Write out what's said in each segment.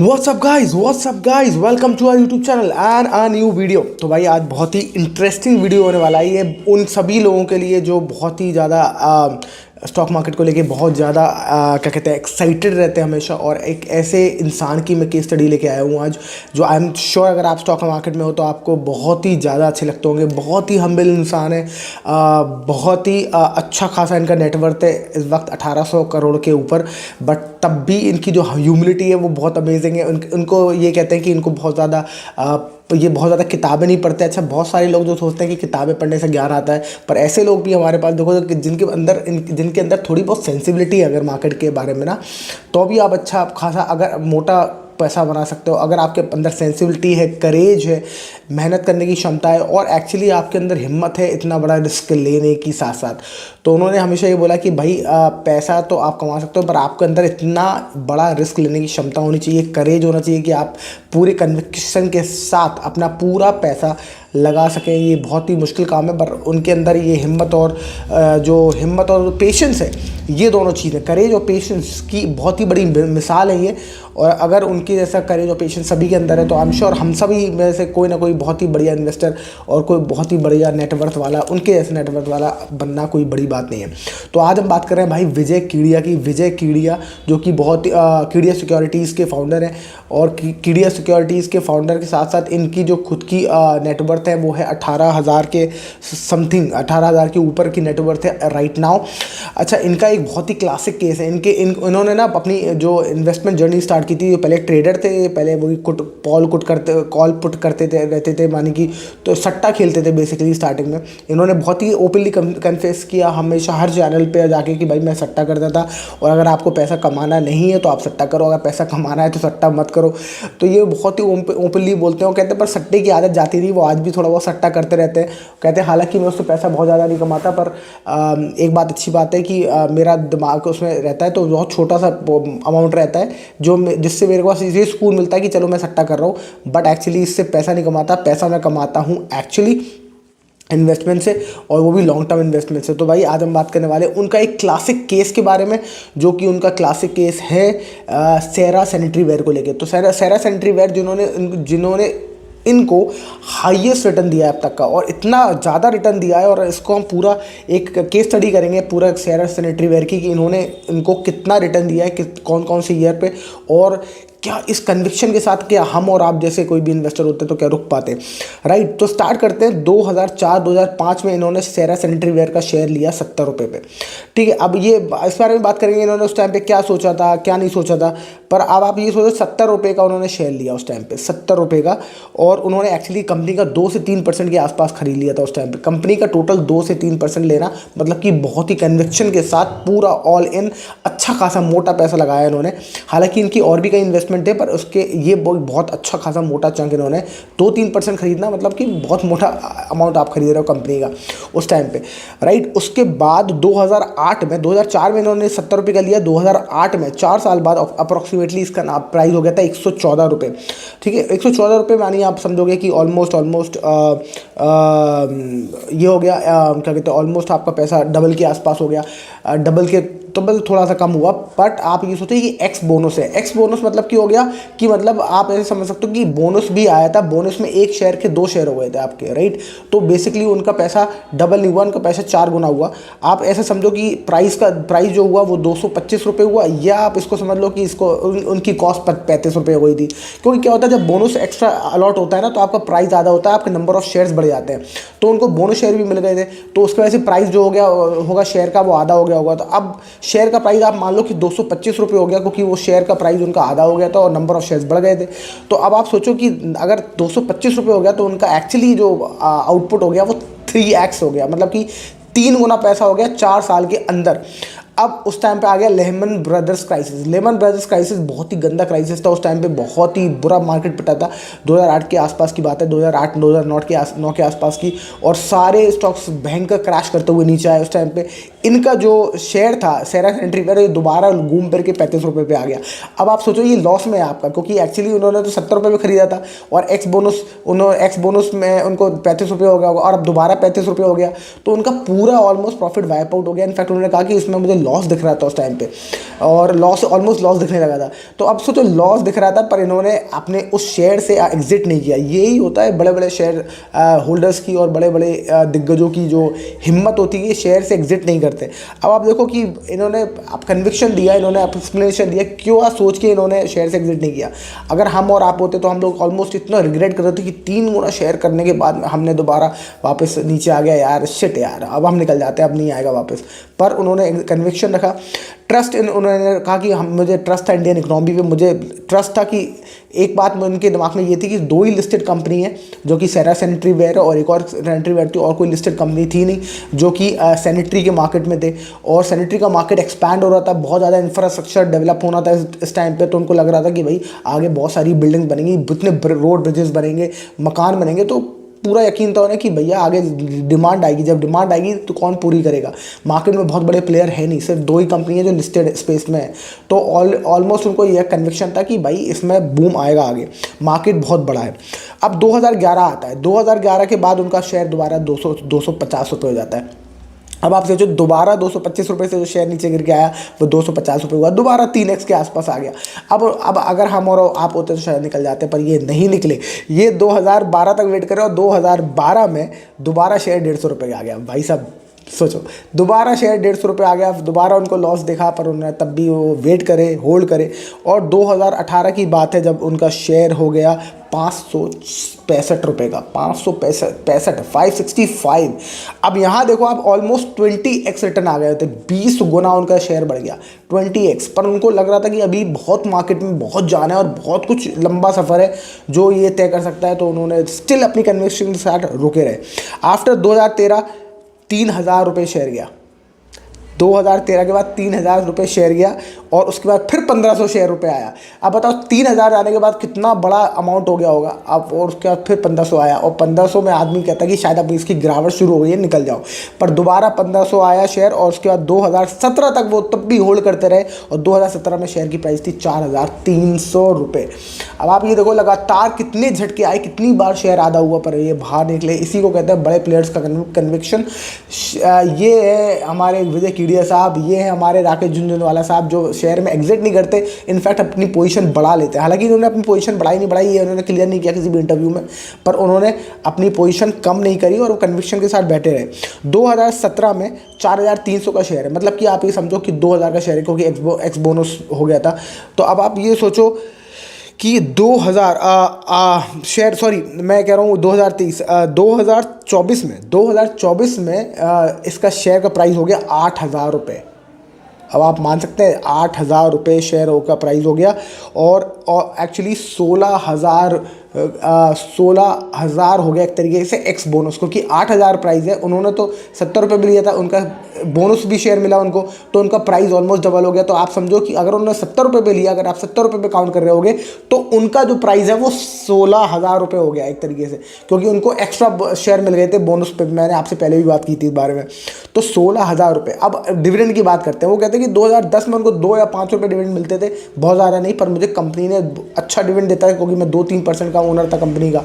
What's up guys welcome to our YouTube channel and a new video. तो भाई आज बहुत ही इंटरेस्टिंग वीडियो होने वाला है ये उन सभी लोगों के लिए जो बहुत ही ज़्यादा स्टॉक मार्केट को लेके बहुत ज़्यादा क्या कहते हैं एक्साइटेड रहते हैं हमेशा। और एक ऐसे इंसान की मैं केस स्टडी लेके आया हूँ आज, जो आई एम श्योर अगर आप स्टॉक मार्केट में हो तो आपको बहुत ही ज़्यादा अच्छे लगते होंगे। बहुत ही हम्बल इंसान है, बहुत ही अच्छा खासा इनका नेटवर्थ है इस वक्त 1800 करोड़ के ऊपर। बट तब भी इनकी जो ह्यूमिलिटी है वो बहुत अमेजिंग है। उनको ये कहते हैं कि इनको बहुत ज़्यादा ये बहुत ज़्यादा किताबें नहीं पढ़ते। अच्छा, बहुत सारे लोग जो सोचते हैं कि किताबें पढ़ने से ज्ञान आता है, पर ऐसे लोग भी हमारे पास देखो कि जिनके अंदर थोड़ी बहुत सेंसिबिलिटी है अगर मार्केट के बारे में ना, तो भी आप अच्छा खासा अगर मोटा पैसा बना सकते हो। अगर आपके अंदर सेंसिबिलिटी है, करेज है, मेहनत करने की क्षमता है और एक्चुअली आपके अंदर हिम्मत है इतना बड़ा रिस्क लेने की साथ साथ। तो उन्होंने हमेशा ये बोला कि भाई पैसा तो आप कमा सकते हो, पर आपके अंदर इतना बड़ा रिस्क लेने की क्षमता होनी चाहिए, करेज होना चाहिए कि आप पूरे कन्विक्शन के साथ अपना पूरा पैसा लगा सकें। ये बहुत ही मुश्किल काम है, पर उनके अंदर ये हिम्मत और हिम्मत और पेशेंस है, ये दोनों चीज़ें, करेज और पेशेंस की बहुत ही बड़ी मिसाल है ये। और अगर उनके जैसा करेज और पेशेंस सभी के अंदर है तो आई एम श्योर हम सभी में से कोई ना कोई बहुत ही बढ़िया इन्वेस्टर और कोई बहुत ही बढ़िया नेटवर्थ वाला, उनके जैसे नेटवर्थ वाला बनना कोई बड़ी बात नहीं है। तो आज हम बात कर रहे हैं भाई विजय कीड़िया की। विजय कीड़िया जो कि बहुत ही कीड़िया सिक्योरिटीज़ के फाउंडर हैं, और कीड़िया सिक्योरिटीज़ के फाउंडर के साथ साथ इनकी जो खुद की नेटवर्थ है वो है 18,000 के समथिंग, 18,000 के ऊपर की नेटवर्थ है राइट नाउ। अच्छा, इनका एक बहुत ही क्लासिक केस है। इन्होंने ना अपनी जो इन्वेस्टमेंट जर्नी स्टार्ट की थी, पहले ट्रेडर थे, पहले वही कॉल पुट करते थे रहते थे, मानी कि तो सट्टा खेलते थे बेसिकली स्टार्टिंग में। इन्होंने बहुत ही ओपनली कन्फेस किया हमेशा हर चैनल पे जाके कि भाई मैं सट्टा करता था, और अगर आपको पैसा कमाना नहीं है तो आप सट्टा करो, अगर पैसा कमाना है तो सट्टा मत करो। तो ये बहुत ही ओपनली बोलते हैं। कहते हैं पर सट्टे की आदत जाती नहीं, वो आज भी थोड़ा बहुत सट्टा करते रहते हैं। कहते हैं हालांकि मैं उससे पैसा बहुत ज़्यादा नहीं कमाता, पर एक बात अच्छी बात है कि मेरा दिमाग उसमें रहता है, तो बहुत छोटा सा अमाउंट रहता है जिससे मेरे पास ये सुकून मिलता है कि चलो मैं सट्टा कर रहा हूँ, बट एक्चुअली इससे पैसा नहीं कमाता। पैसा मैं कमाता हूँ एक्चुअली इन्वेस्टमेंट से, और वो भी लॉन्ग टर्म इन्वेस्टमेंट से। तो भाई आज हम बात करने वाले उनका एक क्लासिक केस के बारे में, जो कि उनका क्लासिक केस है सेरा सैनिटरी वेयर को लेके। तो सेरा सैनिटरी वेयर जिन्होंने इनको हाईएस्ट रिटर्न दिया है अब तक का, और इतना ज़्यादा रिटर्न दिया है, और इसको हम पूरा एक केस स्टडी करेंगे पूरा सेरा सैनिटरी वेयर की, कि इनको कितना रिटर्न दिया है, कौन कौन से ईयर पे, और क्या इस कन्विक्शन के साथ क्या हम और आप जैसे कोई भी इन्वेस्टर होते तो क्या रुक पाते। राइट, तो स्टार्ट करते हैं। 2004-2005 में इन्होंने सेरा सैनिटरी वेयर का शेयर लिया 70 रुपये पे। ठीक है, अब ये इस बारे में बात करेंगे इन्होंने उस टाइम पे क्या सोचा था क्या नहीं सोचा था। पर अब आप ये सोचो 70 रुपये का उन्होंने शेयर लिया उस टाइम पे, 70 रुपये का, और उन्होंने एक्चुअली कंपनी का 2 से 3% के आसपास खरीद लिया था उस टाइम पे। कंपनी का टोटल 2 से 3% लेना मतलब कि बहुत ही कन्विक्शन के साथ पूरा ऑल इन अच्छा खासा मोटा पैसा लगाया इन्होंने। हालांकि इनकी और भी कई इन्वेस्टमेंट थे, पर उसके ये बहुत अच्छा खासा मोटा चंक इन्होंने 2-3% खरीदना मतलब कि बहुत मोटा अमाउंट आप खरीद रहे हो कंपनी का उस टाइम पे। राइट, उसके बाद 2004 में इन्होंने 70 रुपये का लिया। 2008 में 4 साल बाद अप्रोक्सीमेटली इसका प्राइस हो गया था 114 रुपये। ठीक है, 114 रुपये मानिए आप समझोगे कि ऑलमोस्ट ये हो गया, क्या कहते हैं, ऑलमोस्ट आपका पैसा डबल के आसपास हो गया। डबल के तो बस थोड़ा सा कम हुआ, बट आप ये सोचिए कि एक्स बोनस है। एक्स बोनस मतलब क्या हो गया कि मतलब आप ऐसे समझ सकते हो कि बोनस भी आया था, बोनस में एक शेयर के 2 शेयर हो गए थे आपके। राइट, तो बेसिकली उनका पैसा डबल नहीं हुआ, उनका पैसा 4 गुना हुआ। आप ऐसे समझो कि प्राइस जो हुआ वो 225 रुपये हुआ, या आप इसको समझ लो कि इसको उनकी कॉस्ट 35 रुपये हो गई थी। क्योंकि क्या होता है जब बोनस एक्स्ट्रा अलॉट होता है ना, तो आपका प्राइस ज़्यादा होता है, आपके नंबर ऑफ शेयर्स बढ़ जाते हैं। तो उनको बोनस शेयर भी मिल गए थे, तो उसकी वजह से प्राइस जो हो गया होगा शेयर का वो आधा हो गया होगा। तो अब शेयर का प्राइस आप मान लो कि 225 रुपये हो गया, क्योंकि वो शेयर का प्राइस उनका आधा हो गया था और नंबर ऑफ शेयर्स बढ़ गए थे। तो अब आप सोचो कि अगर 225 रुपये हो गया तो उनका एक्चुअली जो आउटपुट हो गया वो 3x हो गया, मतलब कि 3 गुना पैसा हो गया 4 साल के अंदर। अब उस टाइम पे आ गया Lehmann brothers crisis. Lehmann brothers crisis बहुत ही गंदा क्राइसिस था उस टाइम पे, बहुत ही बुरा मार्केट पिटा था। 2008 के आसपास की बात है, 2008-2009 के आसपास की, और सारे स्टॉक्स भयंकर क्रैश करते हुए नीचे आए उस टाइम पे। इनका जो शेयर था सेरा सैनिटरी वेयर, ये दोबारा घूम फिर के 35 रुपये पे आ गया। अब आप सोचो ये लॉस में है आपका, क्योंकि एक्चुअली उन्होंने तो 70 रुपये में खरीदा था, और एक्स बोनस में उनको 35 रुपये हो गया होगा, और अब दोबारा 35 रुपये हो गया, तो उनका पूरा ऑलमोस्ट प्रॉफिट वाइप आउट हो गया। इनफैक्ट उन्होंने कहा कि इसमें मुझे लॉस दिख रहा था उस टाइम पे, और लॉस ऑलमोस्ट लॉस दिखने लगा था। तो अब सोचो लॉस दिख रहा था पर इन्होंने अपने उस शेयर से एग्जिट नहीं किया। यही होता है बड़े बड़े शेयर होल्डर्स की और बड़े बड़े दिग्गजों की जो हिम्मत होती है, शेयर से एग्जिट नहीं करते। अब आप देखो कि इन्होंने आप कन्विक्शन दिया, इन्होंने एक्सप्लेनेशन दिया क्यों सोच के इन्होंने शेयर से एग्जिट नहीं किया। अगर हम और आप होते तो हम लोग ऑलमोस्ट इतना रिग्रेट करते थे कि 3 गुना शेयर करने के बाद हमने दोबारा वापस नीचे आ गया, यार शिट यार, अब हम निकल जाते हैं, अब नहीं आएगा वापस। पर उन्होंने कन्विक्शन रखा, ट्रस्ट उन्होंने कहा कि हम मुझे ट्रस्ट था इंडियन इकोनॉमी पे, मुझे ट्रस्ट था कि एक बात उनके दिमाग में ये थी कि 2 ही लिस्टेड कंपनी है जो कि सेरा सैनिटरी वेयर और एक और सैनिटरी वेयर थी, और कोई लिस्टेड कंपनी थी नहीं जो कि सैनिटरी के मार्केट में थे। और सैनिटरी का मार्केट एक्सपैंड हो रहा था, बहुत ज़्यादा इंफ्रास्ट्रक्चर डेवलप होना था इस टाइम पे। तो उनको लग रहा था कि भाई आगे बहुत सारी बिल्डिंग बनेंगी, इतने रोड ब्रिजेस बनेंगे, मकान बनेंगे, तो पूरा यकीन था उन्हें कि भैया आगे डिमांड आएगी। जब डिमांड आएगी तो कौन पूरी करेगा। मार्केट में बहुत बड़े प्लेयर है नहीं, सिर्फ 2 ही कंपनी है जो लिस्टेड स्पेस में है। तो ऑलमोस्ट उनको यह कन्विक्शन था कि भाई इसमें बूम आएगा, आगे मार्केट बहुत बड़ा है। अब 2011 आता है, 2011 के बाद उनका शेयर दोबारा 250 रुपये हो जाता है। अब आप सोचो दोबारा 225 रुपये से जो शेयर नीचे गिर के आया वो 250 रुपये हुआ, दोबारा 3x के आसपास आ गया। अब अगर हम और आप होते तो शायद निकल जाते, पर ये नहीं निकले। ये 2012 तक वेट करे और 2012 में दोबारा शेयर 150 रुपये का आ गया। भाई साहब सोचो, दोबारा शेयर 150 रुपये आ गया, दोबारा उनको लॉस दिखा, पर उन्होंने तब भी वो वेट करे, होल्ड करे। और 2018 की बात है जब उनका शेयर हो गया 565 रुपये का, 565। अब यहाँ देखो आप ऑलमोस्ट 20x रिटर्न आ गए होते, 20 गुना उनका शेयर बढ़ गया, 20x। पर उनको लग रहा था कि अभी बहुत मार्केट में बहुत जाना है और बहुत कुछ लंबा सफ़र है जो ये तय कर सकता है। तो उन्होंने स्टिल अपनी कन्विक्शन के साथ रुके रहे। आफ्टर 2013 3,000 रुपये शेयर गया, 2013 के बाद 3,000 रुपये शेयर गया, और उसके बाद फिर 1,500 शेयर रुपये आया। अब बताओ 3,000 आने के बाद कितना बड़ा अमाउंट हो गया होगा। अब और उसके बाद फिर 1,500 आया, और 1,500 में आदमी कहता है कि शायद अब इसकी गिरावट शुरू हो गई है, निकल जाओ। पर दोबारा 1,500 आया शेयर, और उसके बाद 2017 तक वो तब भी होल्ड करते रहे, और 2017 में शेयर की प्राइस थी 4,300 रुपये। अब आप ये देखो लगातार कितने झटके आए, कितनी बार शेयर आधा हुआ पर ये बाहर निकले। इसी को कहते हैं बड़े प्लेयर्स का कन्विक्शन। ये है हमारे विजय कीड़िया साहब, ये है हमारे राकेश झुनझुनवाला साहब जो शेयर में एग्जिट नहीं करते, इनफैक्ट अपनी पोजीशन बढ़ा लेते हैं। हालांकि इन्होंने अपनी पोजीशन बढ़ाई नहीं बढ़ाई, ये उन्होंने क्लियर नहीं किया किसी भी इंटरव्यू में, पर उन्होंने अपनी पोजीशन कम नहीं करी और वो कन्विक्शन के साथ बैठे रहे। 2017 में 4,300 का शेयर है, मतलब कि आप ये समझो कि 2,000 का शेयर है, क्योंकि एक्स बोनस हो गया था। तो अब आप ये सोचो कि 2000 शेयर, सॉरी मैं कह रहा हूँ 2024 में इसका शेयर का प्राइस हो गया 8,000 रुपये। अब आप मान सकते हैं 8,000 रुपये शेयर का प्राइस हो गया, और एक्चुअली 16,000 हो गया एक तरीके से एक्स बोनस, क्योंकि 8,000 प्राइस है, उन्होंने तो 70 रुपये भी लिया था, उनका बोनस भी शेयर मिला उनको, तो उनका प्राइस ऑलमोस्ट डबल हो गया। तो आप समझो कि अगर उन्होंने 70 रुपये पे लिया, अगर आप 70 रुपये पे काउंट कर रहे होगे, तो उनका जो प्राइस है वो 16,000 रुपये हो गया एक तरीके से, क्योंकि उनको एक्स्ट्रा शेयर मिल गए थे बोनस पे। मैंने आपसे पहले भी बात की थी इस बारे में। तो 16,000 रुपये। अब डिविडेंड की बात करते हैं। वो कहते हैं कि 2010 में उनको 2 या 5 रुपये डिविडेंड मिलते थे, बहुत ज़्यादा नहीं, पर मुझे कंपनी ने अच्छा डिविडेंड देता है क्योंकि मैं 2-3% का ओनर था कंपनी का।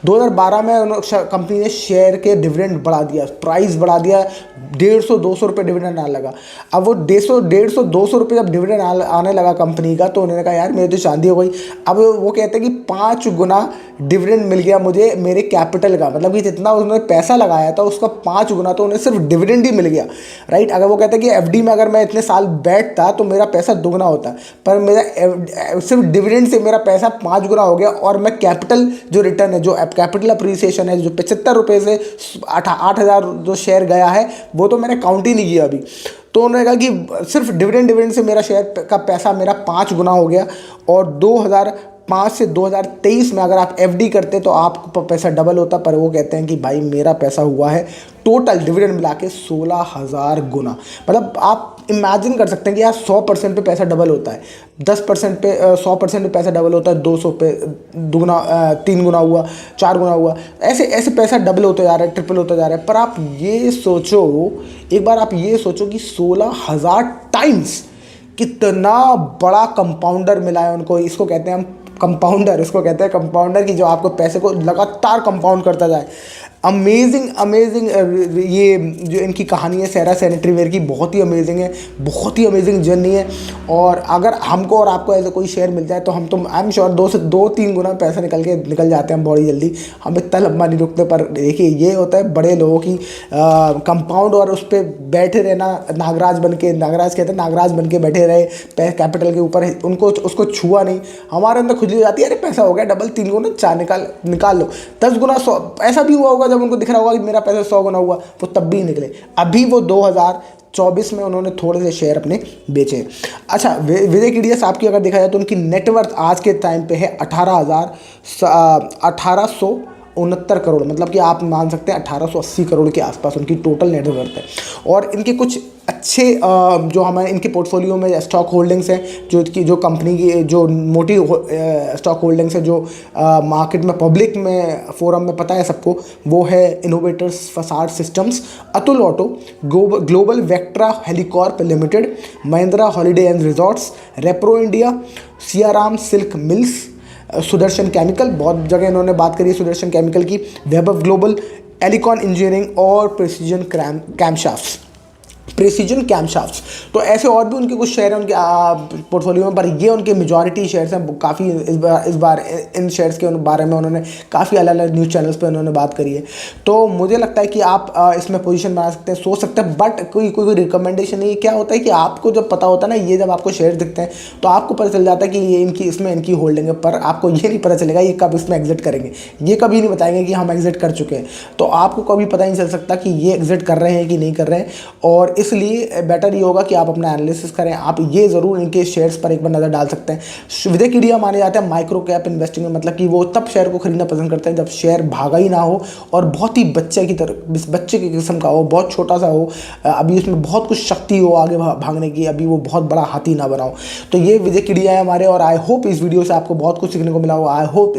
2012 में कंपनी ने शेयर के डिविडेंड बढ़ा दिया, प्राइस बढ़ा दिया, 150-200 रुपये डिविडेंड आने लगा। अब वो 150-200 रुपये जब डिविडेंड आने लगा कंपनी का, तो उन्होंने कहा यार मेरी तो चांदी हो गई। अब वो कहते हैं कि 5 गुना डिविडेंड मिल गया मुझे मेरे कैपिटल का, मतलब कि जितना उन्होंने पैसा लगाया था उसका 5 गुना तो उन्हें सिर्फ डिविडेंड ही मिल गया, राइट। अगर वो कहते हैं कि एफडी में अगर मैं इतने साल बैठता तो मेरा पैसा दुगना होता, पर मेरा सिर्फ डिविडेंड से मेरा पैसा 5 गुना हो गया, और मैं कैपिटल जो रिटर्न है, जो कैपिटल अप्रिसिएशन है, जो 75 रुपये से 8,000 जो शेयर गया है, वो तो मैंने काउंट ही नहीं किया अभी। तो उन्होंने कहा कि सिर्फ डिविडेंड से मेरा शेयर का पैसा मेरा 5 गुना हो गया, और 2005 से 2023 में अगर आप एफडी करते तो आपका पैसा डबल होता। पर वो कहते हैं कि भाई मेरा पैसा हुआ है टोटल डिविडेंड मिला के 16,000 गुना। मतलब आप इमेजिन कर सकते हैं कि यार 100% पे पैसा डबल होता है, 10% पे 100% पे पैसा डबल होता है, 200 पे दुगना, 3 गुना हुआ, 4 गुना हुआ, ऐसे ऐसे पैसा डबल होता जा रहा है, ट्रिपल होता जा रहा है। पर आप ये सोचो, एक बार आप ये सोचो कि 16,000 टाइम्स कितना बड़ा कंपाउंडर मिला है उनको। इसको कहते हैं हम कंपाउंडर, इसको कहते हैं कंपाउंडर, की जो आपको पैसे को लगातार कंपाउंड करता जाए। अमेजिंग अमेजिंग ये जो इनकी कहानी है सेरा सैनिटरी वेयर की, बहुत ही अमेजिंग है, बहुत ही अमेजिंग जर्नी है। और अगर हमको और आपको ऐसा कोई शेयर मिल जाए तो हम तो आई एम श्योर 2 से 2-3 गुना पैसा निकल जाते हैं बड़ी जल्दी। हम इतना लंबा नहीं रुकते। पर देखिए ये होता है बड़े लोगों की कंपाउंड, और उस पर बैठे रहना, नागराज बन के, नागराज कहते हैं, नागराज बन के बैठे रहे कैपिटल के ऊपर, उनको उसको छुआ नहीं। हमारे अंदर खुजली हो जाती है, अरे पैसा हो गया डबल, 3 गुना 4 निकाल लो, 10 गुना 100 ऐसा भी हुआ होगा जब उनको दिख रहा होगा कि मेरा पैसा 100 गुना हुआ, वो तब भी निकले। अभी वो 2024 में उन्होंने थोड़े से शेयर अपने बेचे। अच्छा, विजय केडिया साहब की अगर देखा जाए तो उनकी नेटवर्थ आज के टाइम पे है 1869 करोड़, मतलब कि आप मान सकते हैं 1880 करोड़ के आसपास उनकी टोटल नेटवर्थ है। और इनके कुछ अच्छे जो हमारे इनके पोर्टफोलियो में स्टॉक होल्डिंग्स हैं, जो कंपनी की जो मोटी स्टॉक होल्डिंग्स है, जो मार्केट में पब्लिक में फोरम में पता है सबको, वो है innovators facade systems, Atul auto, global Vectra Helicorp limited, Mahindra holiday and resorts, Repro India, Siyaram silk mills, Sudarshan chemical, बहुत जगह इन्होंने बात करी है सुदर्शन केमिकल की, वैभव ग्लोबल, एलिकॉन इंजीनियरिंग और प्रेसिजन कैमशाफ्ट्स। तो ऐसे और भी उनके कुछ शेयर हैं उनके पोर्टफोलियो में, पर ये उनके मेजॉरिटी शेयर्स हैं। काफ़ी इस बार इन शेयर्स के बारे में उन्होंने काफ़ी अलग अलग न्यूज़ चैनल्स पे उन्होंने बात करी है। तो मुझे लगता है कि आप इसमें पोजीशन बना सकते हैं, सोच सकते हैं, बट कोई रिकमेंडेशन नहीं है। क्या होता है कि आपको जब पता होता है ना, ये जब आपको शेयर दिखते हैं तो आपको पता चल जाता है कि ये इसमें इनकी होल्डिंग है, पर आपको ये नहीं पता चलेगा ये कब इसमें एग्जिट करेंगे। ये कभी नहीं बताएंगे कि हम एग्जिट कर चुके हैं, तो आपको कभी पता नहीं चल सकता कि ये एग्जिट कर रहे हैं कि नहीं कर रहे हैं। और इसलिए बेटर ये होगा कि आप अपना एनालिसिस करें। आप ये ज़रूर इनके शेयर्स पर एक बार नज़र डाल सकते हैं। विजय केडिया माने जाते हैं माइक्रो कैप इन्वेस्टिंग में, मतलब कि वो तब शेयर को खरीदना पसंद करते हैं जब शेयर भागा ही ना हो और बहुत ही बच्चे की किस्म का हो, बहुत छोटा सा हो, अभी उसमें बहुत कुछ शक्ति हो आगे भागने की, अभी वो बहुत बड़ा हाथी ना बनाओ। तो ये विजय केडिया है हमारे, और आई होप इस वीडियो से आपको बहुत कुछ सीखने को मिला हो। आई होप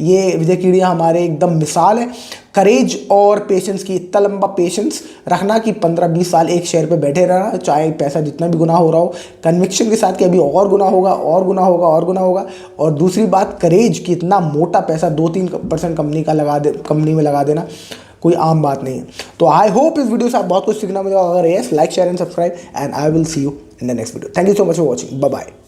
ये विजय केडिया हमारे एकदम मिसाल है करेज और पेशेंस की। इतना लंबा पेशेंस रखना कि 15-20 साल एक शेयर पे बैठे रहना, चाहे पैसा जितना भी गुना हो रहा हो, कन्विक्शन के साथ कि अभी और गुना होगा, और गुना होगा, और गुना होगा। और दूसरी बात करेज कि इतना मोटा पैसा 2-3% कंपनी में लगा देना कोई आम बात नहीं है। तो आई होप इस वीडियो से आप बहुत कुछ सीखना मिलेगा। अगर yes, like share and subscribe, and I will see you in the next video. Thank you so much for watching. Bye bye.